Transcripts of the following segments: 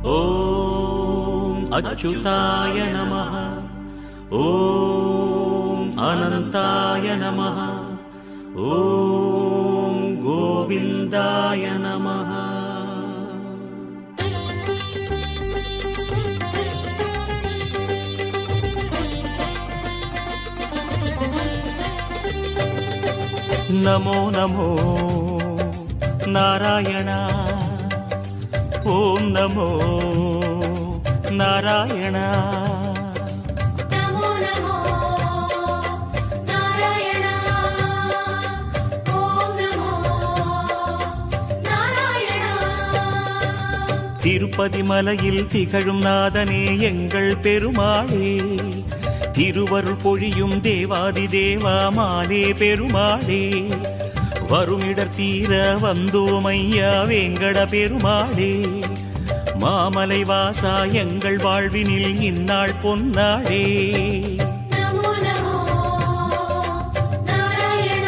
ॐ अच्युताय नमः। ॐ अनन्ताय नमः। ॐ गोविन्दाय नमः। नमो नमो नारायण। ॐ नमो नारायण। नमो नमो नारायण। ॐ नमो नारायण। திருப்பதி மலையில் திகழும் நாதனே எங்கள் பெருமாளே, திருவருள் பொழியும் தேவாதி தேவா மாலே பெருமாளே, வருமிடர் தீர வந்தோமையா வேங்கட பெருமாளே, மாமலை வாசா எங்கள் வாழ்வினில் இந்நாள் பொன்னாளே. नमो नमो नारायण।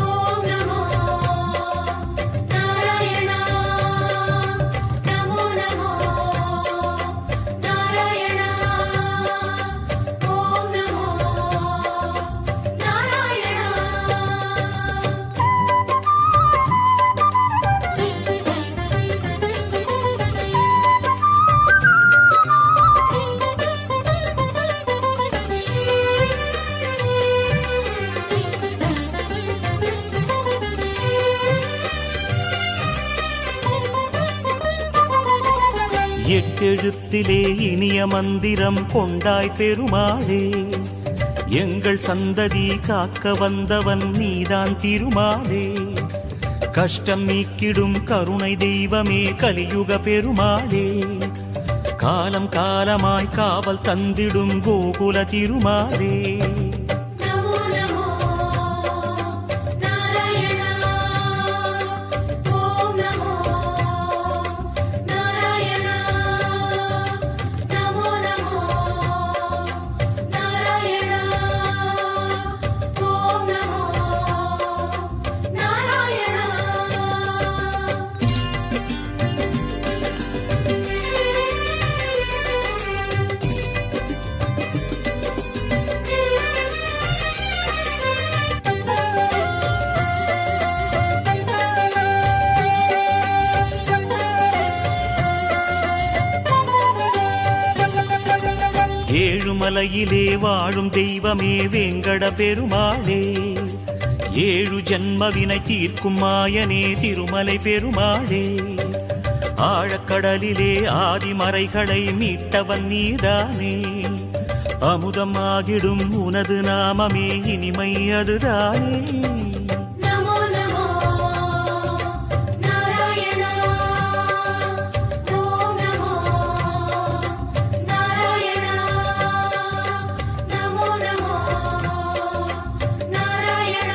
ॐ नमो नारायण। नमो नमो नारायण। ॐ नमो नारायण। எட்டெழுத்திலே இனிய மந்திரம் கொண்டாய் பெருமாளே, எங்கள் சந்ததி காக்க வந்தவன் நீதான் திருமாலே, கஷ்டம் நீக்கிடும் கருணை தெய்வமே கலியுக பெருமாளே, காலம் காலமாய் காவல் தந்திடும் கோகுல திருமாலே. नमो नमो नारायण। ॐ नमो नारायण। नमो नमो नारायण। ॐ नमो नारायण। ஏழுமலையிலே வாழும் தெய்வமே வேங்கட பெருமாளே, ஏழு ஜன்மவினை தீர்க்கும் மாயனே திருமலை பெருமாளே, ஆழக்கடலிலே ஆதிமறைகளை மீட்டவன் நீதானே, அமுதம் ஆகிடும் உனது நாமமே இனிமை அதுதானே. नमो नमो नारायण। ॐ नमो नारायण। नमो नमो नारायण।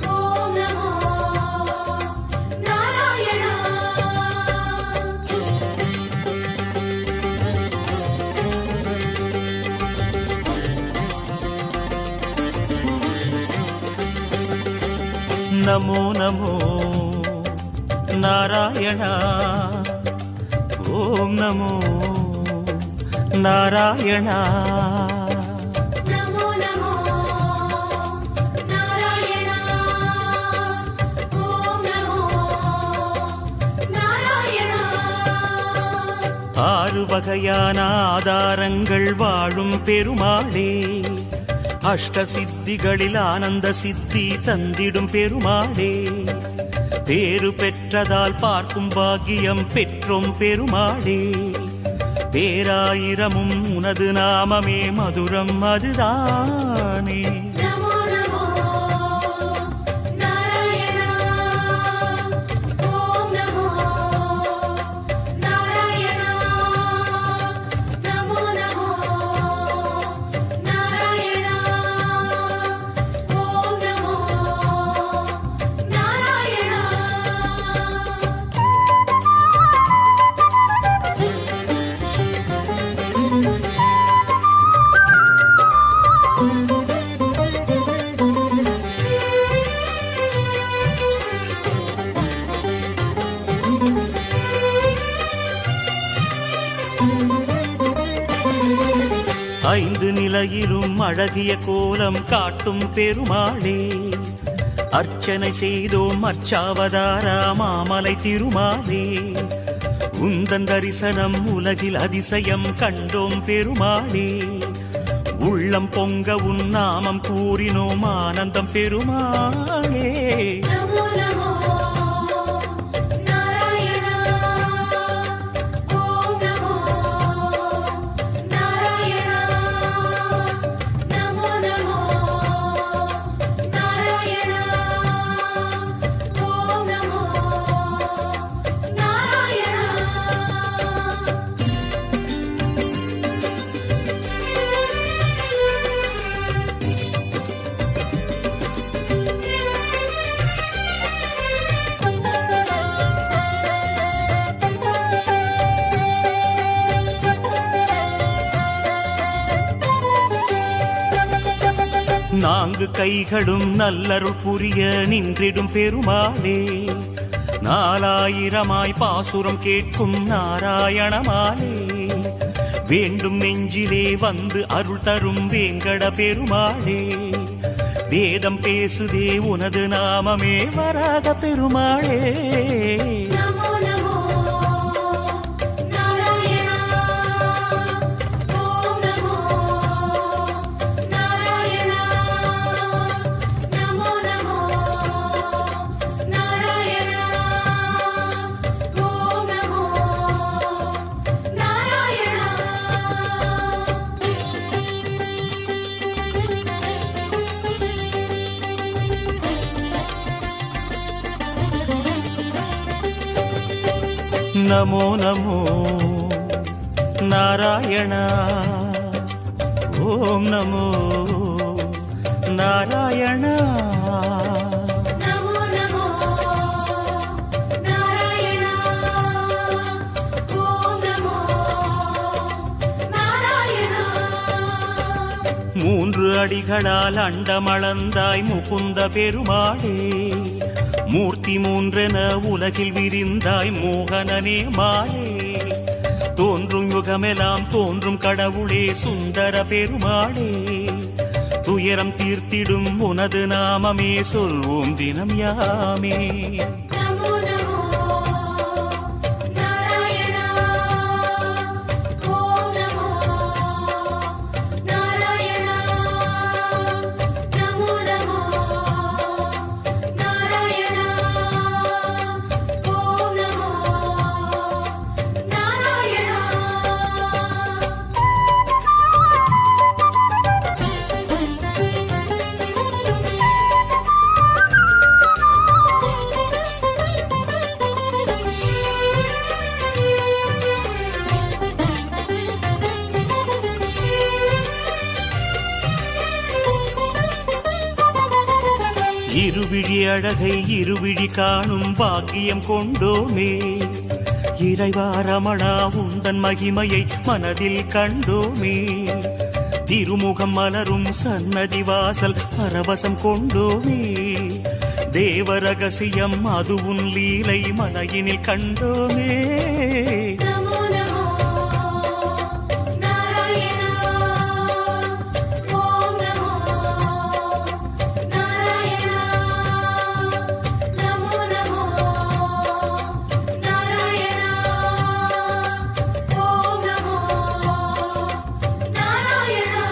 ॐ नमो नारायण। नमो नमो नारायण। ॐ नमो नारायण। नमो नमो नारायण। ॐ नमो नारायण। ஆறு வகையான ஆதாரங்கள் வாழும் பெருமாளே, அஷ்ட சித்திகளில் ஆனந்த சித்தி தந்திடும் பெருமாளே, பேரு பெற்றதால் பார்க்கும் பாக்கியம் பெற்றோம் பெருமாளே, பேராயிரமும் உனது நாமமே மதுரம் அதுதானே. नमो नमो नारायण। ॐ नमो नारायण। नमो नमो नारायण। ॐ नमो नारायण। ஐந்து நிலையிலும் அழகிய கோலம் காட்டும் பெருமாளே, அர்ச்சனை செய்தோம் அர்ச்சாவதாரா மாமலை திருமாலே, உந்தன் தரிசனம் உலகில் அதிசயம் கண்டோம் பெருமாளே, உள்ளம் பொங்க உன் நாமம் கூறினோம் ஆனந்தம் பெருமாளே. நமோ நமோ நாராயணா ஓம் நமோ நாராயணா நமோ நமோ நாராயணா ஓம் நமோ நாராயணா. நான்கு கைகளும் நல்லருள் புரிய நின்றிடும் பெருமாளே, நாலாயிரமாய் பாசுரம் கேட்கும் நாராயணமாலே, வேண்டும் நெஞ்சிலே வந்து அருள் தரும் வேங்கட பெருமாளே, வேதம் பேசுதே உனது நாமமே வராக பெருமாளே. நமோ நமோ நாராயணா ஓம் நமோ நாராயணா நமோ நமோ நாராயணா ஓம் நமோ நாராயணா. நமோ நமோ நாராயணா ஓம் நமோ நாராயணா. நமோ நமோ நாராயணா ஓம் நமோ நாராயணா. மூன்று அடிகளால் அண்டமளந்தாய் முகுந்த பெருமாளே, மூர்த்தி மூன்றென உலகில் விரிந்தாய் மோகனனே மாலே, தோன்றும் யுகமெல்லாம் தோன்றும் கடவுளே சுந்தர பெருமாளே, துயரம் தீர்த்திடும் உனது நாமமே சொல்வோம் தினம் யாமே. நமோ நமோ நாராயணா ஓம் நமோ நாராயணா நமோ நமோ நாராயணா ஓம் நமோ நாராயணா. இருவிழி அழகை இருவிழி காணும் பாக்கியம் கொண்டோமே, இறைவா ரமணா உந்தன் மகிமையை மனதில் கண்டோமே, திருமுகம் மலரும் சன்னதி வாசல் பரவசம் கொண்டோமே, தேவ ரகசியம் அது உன் லீலை மனையினில் கண்டோமே. நமோ நமோ நாராயணா ஓம் நமோ நாராயணா நமோ நமோ நாராயணா ஓம் நமோ நாராயணா.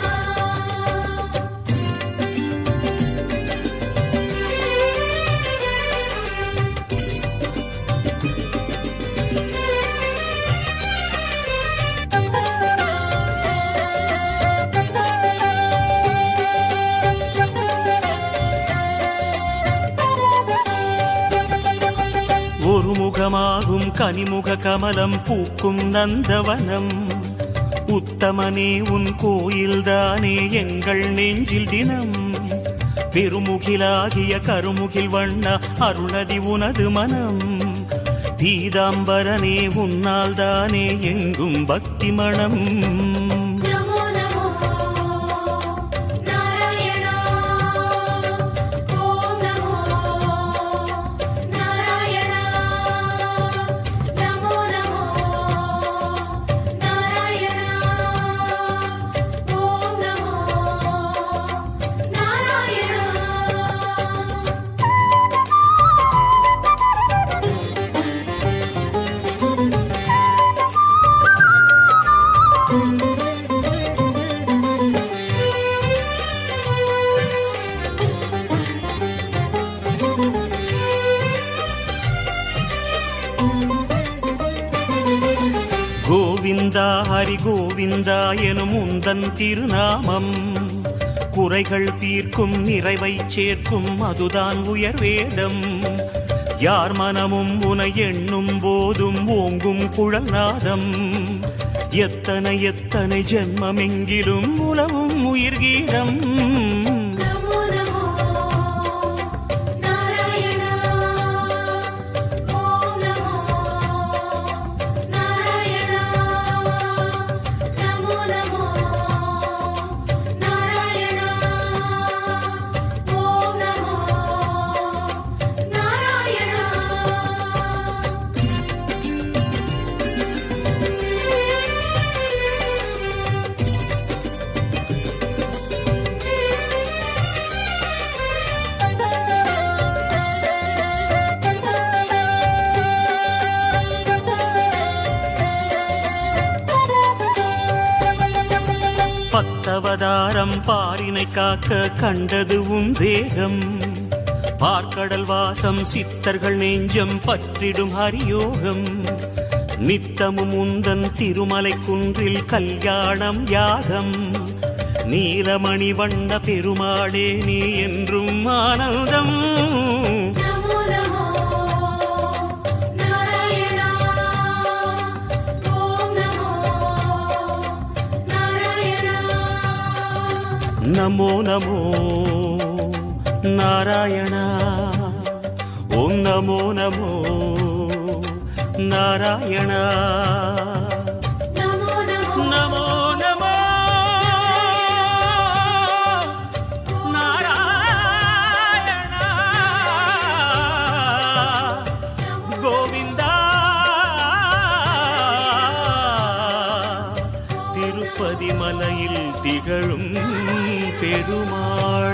ஒரு முகமாகும் கனிமுக கமலம் பூக்கும் நந்தவனம், உத்தமனே உன் கோயில்தானே எங்கள் நெஞ்சில் தினம், பெருமுகிலாகிய கருமுகில் வண்ண அருளதி உனது மனம், பீதாம்பரனே உன்னால் தானே எங்கும் பக்தி மணம். நமோ நமோ நாராயணா ஓம் நமோ நாராயணா நமோ நமோ நாராயணா ஓம் கோவிந்தா ஹரி கோவிந்தா எனும் உந்தன் திருநாமம் குறைகள் தீர்க்கும் நிறைவை சேர்க்கும் அதுதான் உயர்வேதம் யார் மனமும் உனை எண்ணும் போதும் ஓங்கும் குழல்நாதம் எத்தனை எத்தனை ஜென்மமெங்கிலும் உலவும் உயிர்கீதம் நமோ நமோ நாராயணா ஓம் நமோ நாராயணா நமோ நமோ நாராயணா ஓம் நமோ நாராயணா பத்தவதாரம் பாரினை காக்க கண்டது உன் வேகம் பார்க்கடல் வாசம் சித்தர்கள் நெஞ்சம் பற்றிடும் ஹரியோகம் நித்தமும் உந்தன் திருமலை குன்றில் கல்யாணம் யாகம் நீலமணி வண்ண பெருமாளே நீ என்றும் ஆனந்தம் நமோ நமோ நாராயணா ஓம் நமோ நாராயணா நமோ நமோ நாராயணா ஓம் நமோ நமோ நாராயணா நமோ நமோ நமோ நமோ நாராயணா கோவிந்தா திருப்பதி மலையில் திகழும் பெருமாள்